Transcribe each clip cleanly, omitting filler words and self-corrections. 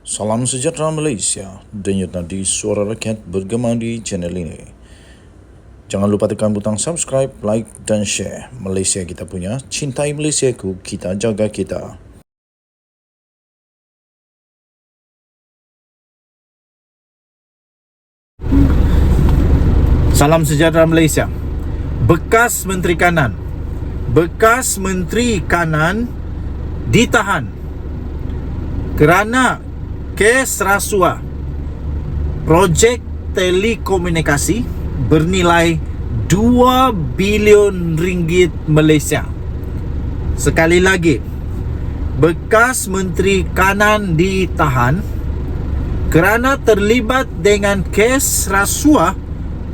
Salam sejahtera Malaysia, denyut nadi suara rakyat bergema di channel ini. Jangan lupa tekan butang subscribe, like dan share. Malaysia kita punya, cintai Malaysiaku, kita jaga kita. Salam sejahtera Malaysia. Bekas Menteri Kanan ditahan kerana kes rasuah projek telekomunikasi bernilai 2 bilion ringgit Malaysia. Sekali lagi, bekas Menteri Kanan ditahan kerana terlibat dengan kes rasuah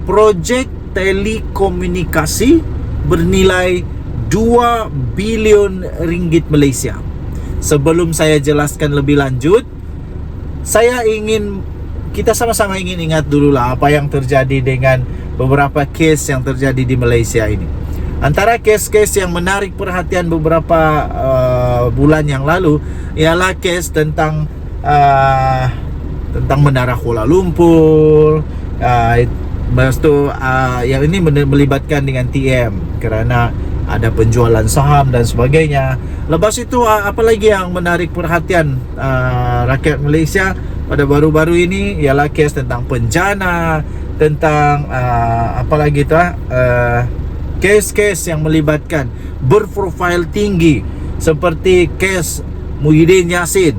projek telekomunikasi bernilai 2 bilion ringgit Malaysia. Sebelum saya jelaskan lebih lanjut, kita sama-sama ingin ingat dululah apa yang terjadi dengan beberapa kes yang terjadi di Malaysia ini. Antara kes-kes yang menarik perhatian beberapa bulan yang lalu ialah kes tentang Menara Kuala Lumpur. Lepas tu yang ini melibatkan dengan TM kerana ada penjualan saham dan sebagainya. Lepas itu apa lagi yang menarik perhatian rakyat Malaysia pada baru-baru ini ialah kes tentang penjana, tentang apa lagi tu kes-kes yang melibatkan berprofil tinggi seperti kes Muhyiddin Yassin,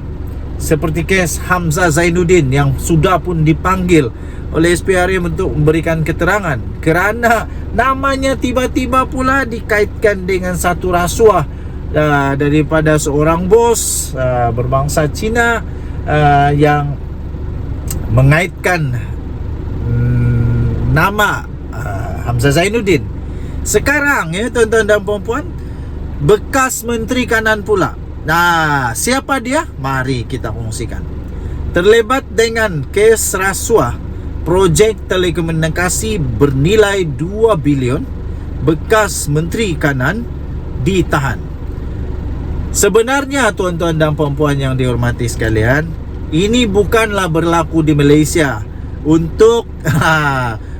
seperti kes Hamzah Zainuddin yang sudah pun dipanggil oleh SPRM untuk memberikan keterangan kerana namanya tiba-tiba pula dikaitkan dengan satu rasuah daripada seorang bos berbangsa Cina yang mengaitkan nama Hamzah Zainuddin. Sekarang ya tuan-tuan dan puan-puan, bekas Menteri Kanan pula. Nah, siapa dia? Mari kita kongsikan. Terlibat dengan kes rasuah projek telekomunikasi bernilai 2 bilion, bekas Menteri Kanan ditahan. Sebenarnya tuan-tuan dan puan-puan yang dihormati sekalian, ini bukanlah berlaku di Malaysia. Untuk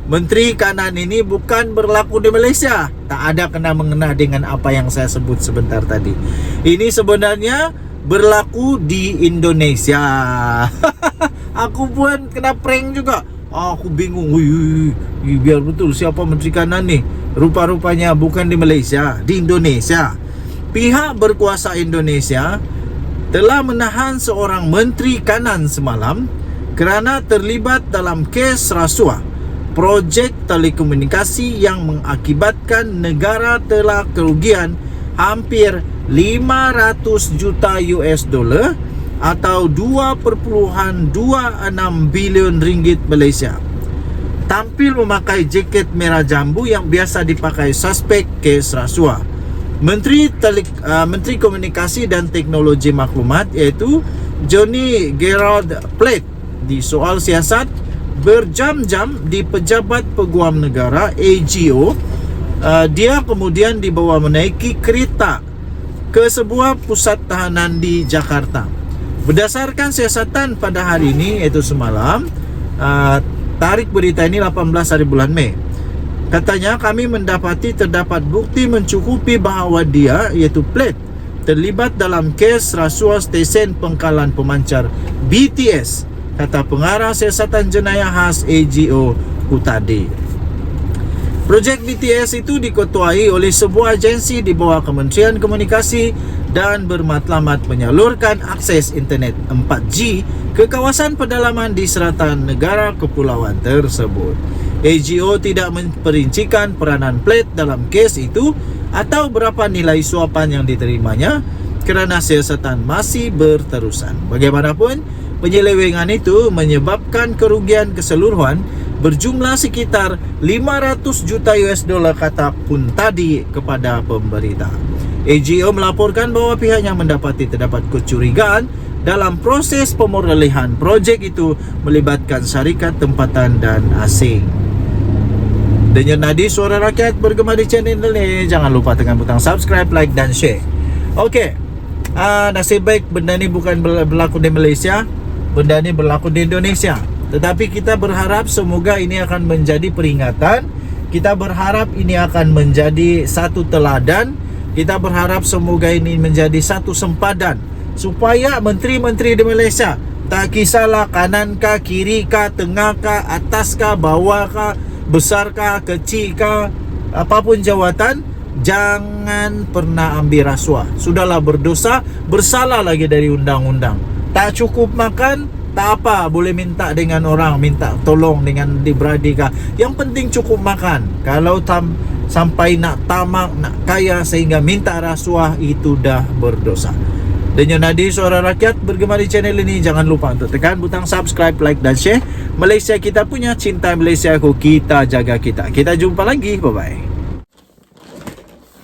Menteri Kanan ini bukan berlaku di Malaysia. Tak ada kena-mengena dengan apa yang saya sebut sebentar tadi. Ini sebenarnya berlaku di Indonesia. Aku pun kena prank juga. Aku bingung. Biar betul siapa Menteri Kanan ni. Rupa-rupanya bukan di Malaysia, di Indonesia. Pihak berkuasa Indonesia telah menahan seorang Menteri Kanan semalam kerana terlibat dalam kes rasuah projek telekomunikasi yang mengakibatkan negara telah kerugian hampir 500 juta US dollar atau 2.26 bilion ringgit Malaysia. Tampil memakai jaket merah jambu yang biasa dipakai suspek kes rasuah. Menteri Komunikasi dan Teknologi Maklumat iaitu Johnny Gerald Plate di soal siasat berjam-jam di Pejabat Peguam Negara AGO. Dia kemudian dibawa menaiki kereta ke sebuah pusat tahanan di Jakarta. Berdasarkan siasatan pada hari ini iaitu semalam, tarikh berita ini 18 hari bulan Mei. Katanya kami mendapati terdapat bukti mencukupi bahawa dia iaitu Plate terlibat dalam kes rasuah stesen pengkalan pemancar BTS, kata pengarah siasatan jenayah khas AGO tadi. Projek BTS itu diketuai oleh sebuah agensi di bawah Kementerian Komunikasi dan bermatlamat menyalurkan akses internet 4G ke kawasan pedalaman di selatan negara kepulauan tersebut. AGO tidak memperincikan peranan Plate dalam kes itu atau berapa nilai suapan yang diterimanya kerana siasatan masih berterusan. Bagaimanapun, penyelewengan itu menyebabkan kerugian keseluruhan berjumlah sekitar 500 juta US dollar, kata pun tadi kepada pemberita. AGO melaporkan bahawa pihaknya mendapati terdapat kecurigaan dalam proses pemulihan projek itu melibatkan syarikat tempatan dan asing. Denyut nadi suara rakyat bergema di channel ini. Jangan lupa tekan butang subscribe, like dan share. Okey. Nasib baik benda ni bukan berlaku di Malaysia. benda ini berlaku di Indonesia. Tetapi kita berharap semoga ini akan menjadi peringatan. Kita berharap ini akan menjadi satu teladan. Kita berharap semoga ini menjadi satu sempadan supaya menteri-menteri di Malaysia, tak kisahlah kanan kah, kiri kah, tengah kah, atas kah, bawah kah, besar kah, kecil kah, apapun jawatan, jangan pernah ambil rasuah. Sudahlah berdosa, bersalah lagi dari undang-undang. Tak cukup makan, tak apa, boleh minta dengan orang, minta tolong dengan adik-beradik kah. Yang penting cukup makan. Kalau sampai nak tamak, nak kaya sehingga minta rasuah, itu dah berdosa. Denyut Nadi Suara Rakyat bergema di channel ini. Jangan lupa untuk tekan butang subscribe, like dan share. Malaysia kita punya, cinta Malaysia ku, kita jaga kita. Kita jumpa lagi, bye-bye.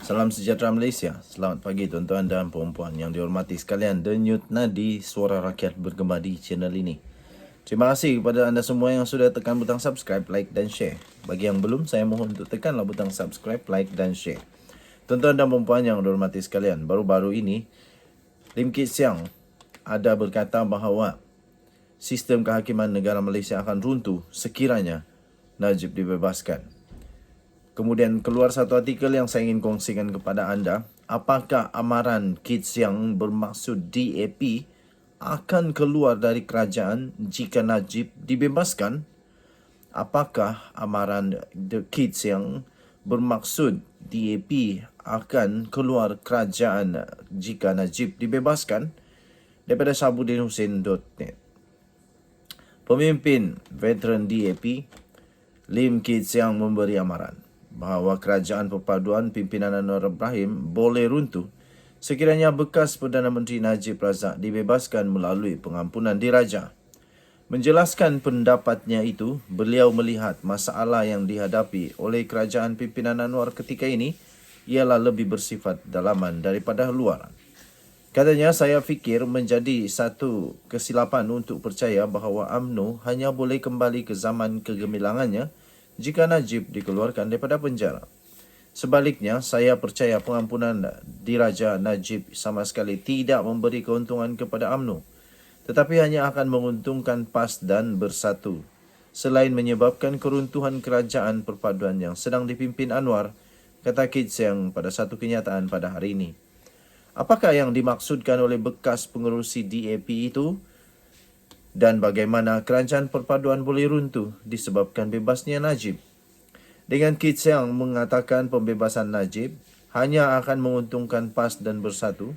Salam sejahtera Malaysia. Selamat pagi tuan-tuan dan puan-puan yang dihormati sekalian. Denyut Nadi Suara Rakyat bergema di channel ini. Terima kasih kepada anda semua yang sudah tekan butang subscribe, like dan share. Bagi yang belum, saya mohon untuk tekanlah butang subscribe, like dan share. Tuan-tuan dan puan-puan yang dihormati sekalian, baru-baru ini Lim Kit Siang ada berkata bahawa sistem kehakiman negara Malaysia akan runtuh sekiranya Najib dibebaskan. Kemudian keluar satu artikel yang saya ingin kongsikan kepada anda. Apakah amaran Kit Siang bermaksud DAP akan keluar dari kerajaan jika Najib dibebaskan? Apakah amaran Kit Siang bermaksud DAP akan keluar kerajaan jika Najib dibebaskan? Daripada sabudinhusin.net. Pemimpin veteran DAP Lim Kit Siang memberi amaran bahawa kerajaan perpaduan pimpinan Anwar Ibrahim boleh runtuh sekiranya bekas Perdana Menteri Najib Razak dibebaskan melalui pengampunan diraja. Menjelaskan pendapatnya itu, beliau melihat masalah yang dihadapi oleh kerajaan pimpinan Anwar ketika ini ialah lebih bersifat dalaman daripada luaran. Katanya, saya fikir menjadi satu kesilapan untuk percaya bahawa UMNO hanya boleh kembali ke zaman kegemilangannya jika Najib dikeluarkan daripada penjara. Sebaliknya, saya percaya pengampunan diraja Najib sama sekali tidak memberi keuntungan kepada UMNO, tetapi hanya akan menguntungkan PAS dan Bersatu, selain menyebabkan keruntuhan kerajaan perpaduan yang sedang dipimpin Anwar, kata Kit Siang pada satu kenyataan pada hari ini. Apakah yang dimaksudkan oleh bekas pengerusi DAP itu? Dan bagaimana kerajaan perpaduan boleh runtuh disebabkan bebasnya Najib? Dengan Kit Siang mengatakan pembebasan Najib hanya akan menguntungkan PAS dan Bersatu,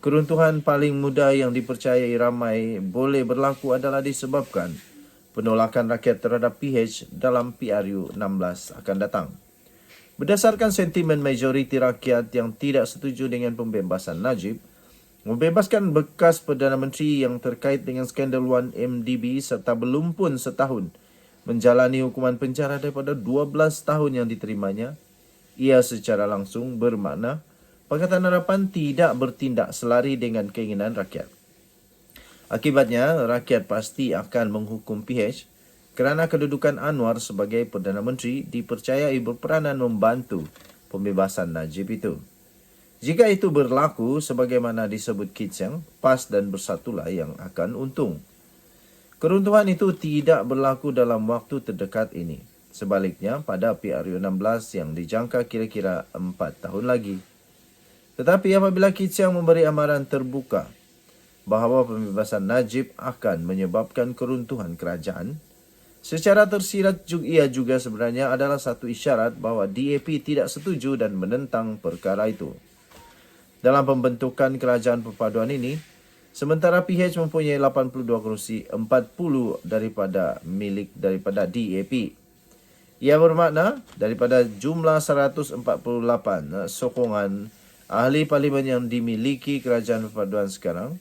keruntuhan paling mudah yang dipercayai ramai boleh berlaku adalah disebabkan penolakan rakyat terhadap PH dalam PRU 16 akan datang. Berdasarkan sentimen majoriti rakyat yang tidak setuju dengan pembebasan Najib, membebaskan bekas Perdana Menteri yang terkait dengan skandal 1MDB serta belum pun setahun menjalani hukuman penjara daripada 12 tahun yang diterimanya, ia secara langsung bermakna Pakatan Harapan tidak bertindak selari dengan keinginan rakyat. Akibatnya, rakyat pasti akan menghukum PH kerana kedudukan Anwar sebagai Perdana Menteri dipercayai berperanan membantu pembebasan Najib itu. Jika itu berlaku sebagaimana disebut Kit Siang, PAS dan Bersatulah yang akan untung. Keruntuhan itu tidak berlaku dalam waktu terdekat ini. Sebaliknya, pada PRU 16 yang dijangka kira-kira 4 tahun lagi. Tetapi apabila Kit Siang memberi amaran terbuka bahawa pembebasan Najib akan menyebabkan keruntuhan kerajaan, secara tersirat ia juga sebenarnya adalah satu isyarat bahawa DAP tidak setuju dan menentang perkara itu. Dalam pembentukan kerajaan perpaduan ini, sementara PH mempunyai 82 kerusi, 40 daripada DAP. Ia bermakna daripada jumlah 148 sokongan ahli parlimen yang dimiliki kerajaan perpaduan sekarang,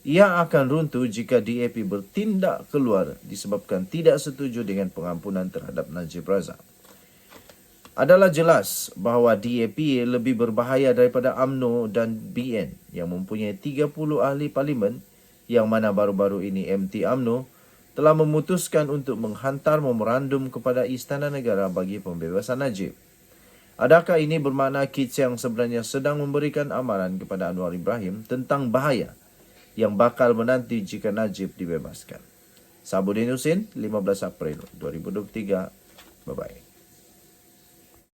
ia akan runtuh jika DAP bertindak keluar disebabkan tidak setuju dengan pengampunan terhadap Najib Razak. Adalah jelas bahawa DAP lebih berbahaya daripada UMNO dan BN yang mempunyai 30 ahli parlimen, yang mana baru-baru ini MT UMNO telah memutuskan untuk menghantar memorandum kepada Istana Negara bagi pembebasan Najib. Adakah ini bermakna Kit Siang sebenarnya sedang memberikan amaran kepada Anwar Ibrahim tentang bahaya yang bakal menanti jika Najib dibebaskan. Sabudin Husin, 15 April 2023. Bye-bye.